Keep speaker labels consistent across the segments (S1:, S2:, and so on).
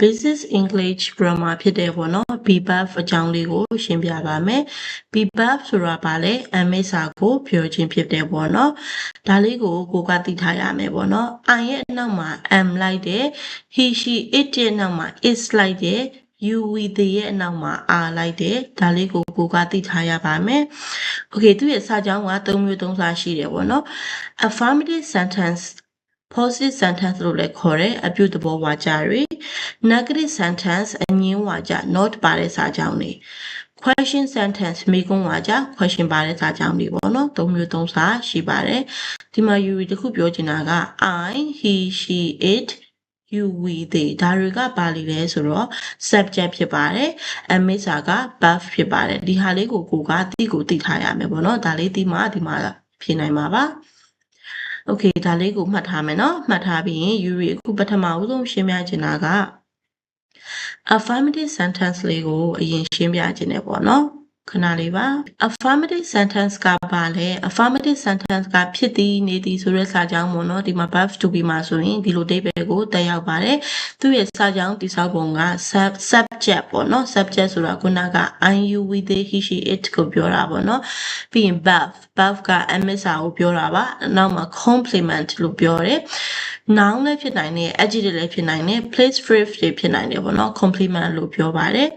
S1: business English grammar ဖြစ်တယ်ပေါ့နော် be verb အကြောင်းလေးကိုရှင်းပြပါမယ် be verb ဆိုတာပါလေအမိစာကိုပြောခြင်းဖြစ်တယ်ပေါ့နော်ဒါလေးကိုကသိထားရမယ်ပေါ့နော် I ရဲ့အနောက်မှာ am လိုက်တယ် he she it ရဲ့နောက်မှာ is လိုက်တယ် you we they ရဲ့အနောက်မှာ are လိုက်တယ်ဒါလေးကိုကသိထားရပါမယ် okay သူရဲ့စာကြောင်းက3မျိုး3စာရှိတယ်ပေါ့နော် affirmative sentence positive sentence လို့လည်းခေါ်တယ်အပြုသဘောဝါကြတွေ negative sentence အငြင်းဝါကြ not ပါတဲ့စာကြောင်းတွေ question sentence မေးခွန်းဝါကြ question ပါတဲ့စာကြောင်းတွေပေါ့နော်3မျိုး3စာရှိပါတယ်ဒီမှာ you တခုပြောချင်တာက I he she it you we they ဒါတွေကပါလိလဲဆိုတော့ subject ဖြစ်ပါတယ်အမိစာက verb ဖြစ်ပါတယ်ဒီဟာလေးကိုကသိထားရမယ်ပေါ့နော်ဒါလေးဒီမှာဖြေနိုင်မှာပါOkay ဒါလေးကိုမှတ်ထားမယ်နော်မှတ်ထားပြီးရင် you အခုပထမဦးဆုံးရှင်းပြချင်တာက affirmative sentence လေးကိုအရင်ရှင်းပြချင်တယ်ပေါ့နော်ခဏလေးပါ affirmative sentence ကပါလဲ affirmative sentence ကဖြစ်သည်နေသည်ဆိုတဲ့စာကြောင်းပေါ့နော်ဒီမှာ verb to be မှာဆိုရင်ဒီလိုအဓိပ္ပာယ်ကိုတက်ရောက်ပါတယ်သူရဲ့စာကြောင်းတိစောက်ပုံက subject ပေါ့နော် subject ဆိုတာခုနက I you we they he she it ကိုပြောတာပေါ့နော်ပြီးရင် verb ကအမစ်စာကိုပြောတာပါနောက်မှာ complement လို့ပြောတယ် noun လည်းဖြစ်နိုင်တယ် adjective လည်းဖြစ်နိုင်တယ် place phrase တွေဖြစ်နိုင်တယ်ပေါ့နော် complement လို့ပြောပါတယ်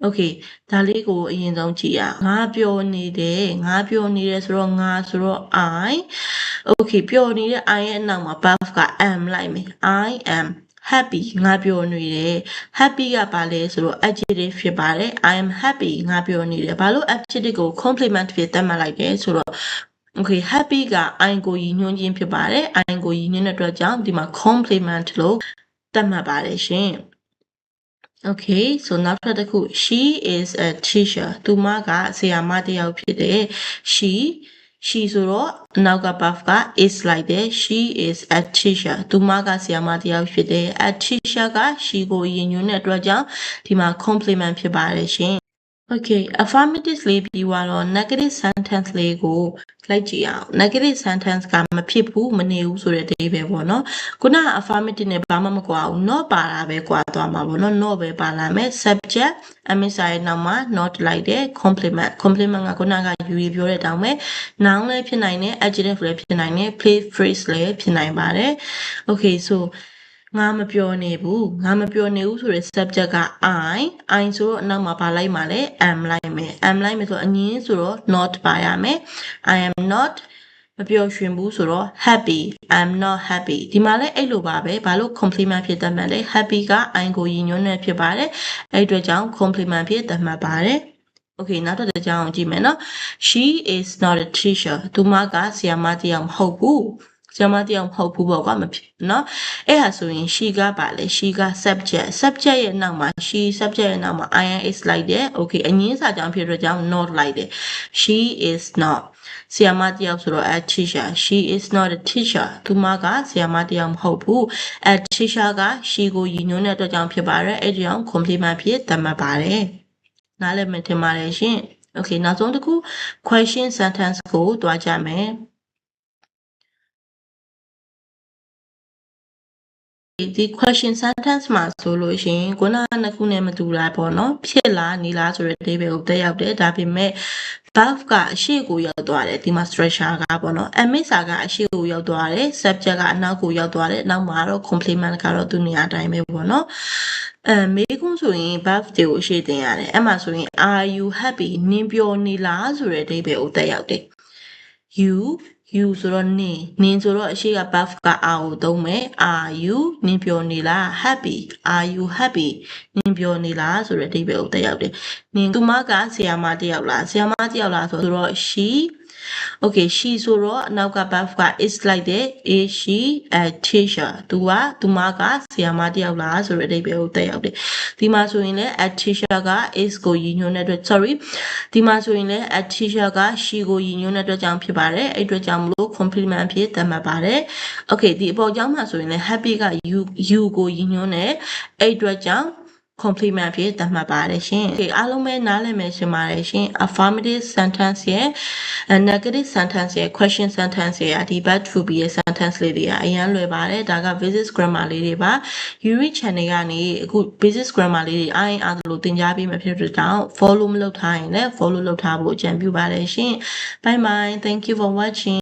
S1: Okay ဒါလေးကိုအရင်ဆုံးကြည့်ရငါပြောနေတယ်ဆိုတော့ငါဆိုတော့ I Okay ပြောနေတဲ့ I ရဲ့အနောက်မှာ verb က am လိုက်မယ် I am happy ငါပြောနေတယ် happy ကပါလဲဆိုတော့ adjective ဖြစ်ပါတယ် I am happy ငါပြောနေတယ်ဘာလို့ adjective ကို complement ဖြစ်သတ်မှတ်လိုက်တယ်ဆိုတော့Okay happy က I ကိုရည်ညွှန်းခြင်းဖြစ်ပါတယ် I ကိုရည်ညွှန်းတဲ့အတွက်ကြောင့်ဒီမှာ complement လို့သတ်မှတ်ပါတယ်ရှင်Okay so နောက်ထပ်တစ်ခု she is a teacher သူမကဆရာမတစ်ယောက်ဖြစ်တယ် she ဆိုတော့နောက်က verb က is လိုက်တယ် she is a teacher သူမကဆရာမတစ်ယောက်ဖြစ်တယ် a teacher က she ကိုရည်ညွှန်းတဲ့အတွက်ကြောင့်ဒီမှာ complement ဖြစ်ပါတယ်ရှင် Okay affirmative လေးပြီးတော့ negative sentence လေးကိုလိုက်ကြည့်အောင် negative sentence ကမဖြစ်ဘူးမနေဘူးဆိုတဲ့အဓိပ္ပာယ်ပေါ့နော်ခုနက affirmative နဲ့ဘာမှမကွာဘူး not ပါတာပဲကွာသွားမှာပေါ့နော် not ပဲပါလာမယ် subject အမိစာရဲ့နောက်မှာ not လိုက်တယ် complement ကခုနကယူရပြောတဲ့အတောင်ပဲ noun လည်းဖြစ်နိုင်တယ် adjective လည်းဖြစ်နိုင်တယ် place phrase လည်းဖြစ်နိုင်ပါတယ် Okay soငါမပြောနေဘူးဆိုတဲ့ subject က I ဆိုတော့နောက်မှာပါလိုက်မှာလဲ am လိုက်မယ်ဆိုအငင်းဆိုတော့ not ပါရမယ် I am not မပျော်ရွှင်ဘူးဆိုတော့ happy I'm not happy ဒီမှာလဲအဲ့လိုပါပဲဘာလို့ complement ဖြစ်သတ်မှတ်လဲ happy က I ကိုရည်ညွှန်းနေဖြစ်ပါတယ်အဲ့အတွက်ကြောင့် complement ဖြစ်သတ်မှတ်ပါတယ် Okay နောက်တစ်ကြောင်းကြည့်မယ်နော် she is not a teacher သူမကဆရာမတစ်ယောက်မဟုတ်ဘူးဆရာမတယောက်မဟုတ်ဘူးပေါ့ကွာမဖြစ်เนาะအဲ့ဟာဆိုရင် she ကပါလေ she က subject ရဲ့နောက်မှာ she subject ရဲ့နောက်မှာ is လိုက်တယ် okay အငင်းစာကြောင့်ဖြစ်တဲ့ကြောင့် not လိုက်တယ် she is not ဆရာမတယောက်ဆိုတော့ a teacher she is not a teacher သူမကဆရာမတယောက်မဟုတ်ဘူး a teacher က she ကိုရည်ညွှန်းတဲ့အတွက်ကြောင့်ဖြစ်ပါတယ်အဲ့ဒီကြောင့် complement ဖြစ်သတ်မှတ်ပါတယ်နားလည်မှထင်ပါတယ်ရှင် okay နောက်ဆုံးတစ်ခု question sentence ကိုတွားကြမယ်ဒီ question sentence မှာဆိုလို့ရှိရင်ခုနကနှစ်ခုနဲ့မတူတာပေါ့နော်ဖြစ်လားနေလားဆိုတဲ့အဓိပ္ပာယ်ကိုတက်ရောက်တယ်ဒါပေမဲ့ verb ကအရှိကိုရောက်သွားတယ်ဒီမှာ structure ကပေါ့နော် amisa ကအရှိကိုရောက်သွားတယ် subject ကအနောက်ကိုရောက်သွားတယ်နောက်မှာတော့ complement ကတော့သူ့နေရာအတိုင်းပဲပေါ့နော်မေးခွန်းဆိုရင် verb တွေကိုအရှိတင်ရတယ်အဲ့မှာဆိုရင် are you happy နင်ပျော်နေလားဆိုတဲ့အဓိပ္ပာယ်ကိုတက်ရောက်တယ် you ဆိုတော့နင်ဆိုတော့အရှိက verb က are ကိုသုံးမယ် are you နင်ပျော်နေလား happy are you happy နင်ပျော်နေလားဆိုတဲ့အဓိပ္ပာယ်ကိုတက်ရောက်တယ်နင်သူမကဆရာမတစ်ယောက်လားဆိုတော့ she okay she ဆိုတော့အနောက်က verb က is လိုက်တယ် is she a teacher သူမကဆရာမတစ်ယောက်လားဆိုတဲ့အဓိပ္ပာယ်ကိုတက်ရောက်တယ်ဒီမှာဆိုရင်လည်း a teacher က is ကိုရည်ညွှန်းတဲ့အတွက် sorry ဒီမှာဆိုရင်လည်း a teacher က she ကိုရည်ညွှန်းတဲ့အတွက်ကြောင့်ဖြစ်ပါတယ်အဲ့အတွက်ကြောင့်မလို့ complement ဖြစ်သတ်မှတ်ပါတယ် okay ဒီအပေါ်ကြောင်းမှာဆိုရင်လည်း happy က you ကိုရည်ညွှန်းတယ်အဲ့အတွက်ကြောင့်complement ဖြစ်သတ်မှတ်ပါတယ်ရှင် okay အားလုံးပဲနားလည်မယ်ရှင်ပါတယ်ရှင် affirmative sentence ရဲ့ negative sentence ရဲ့ question sentence ရဲ့ဒီ verb to be ရဲ့ sentence sentence လေးတွေကအရင်လွယ်ပါတယ်ဒါက basic grammar လေးတွေပါ Yuri channel ကနေအခု basic grammar လေးတွေအားရင်အားလို့သင်ကြားပေးမှာဖြစ်တဲ့ကြောင့် follow မလုပ်ထားရင်လည်း follow လုပ်ထားဖို့အကြံပြုပါတယ်ရှင် bye bye thank you for watching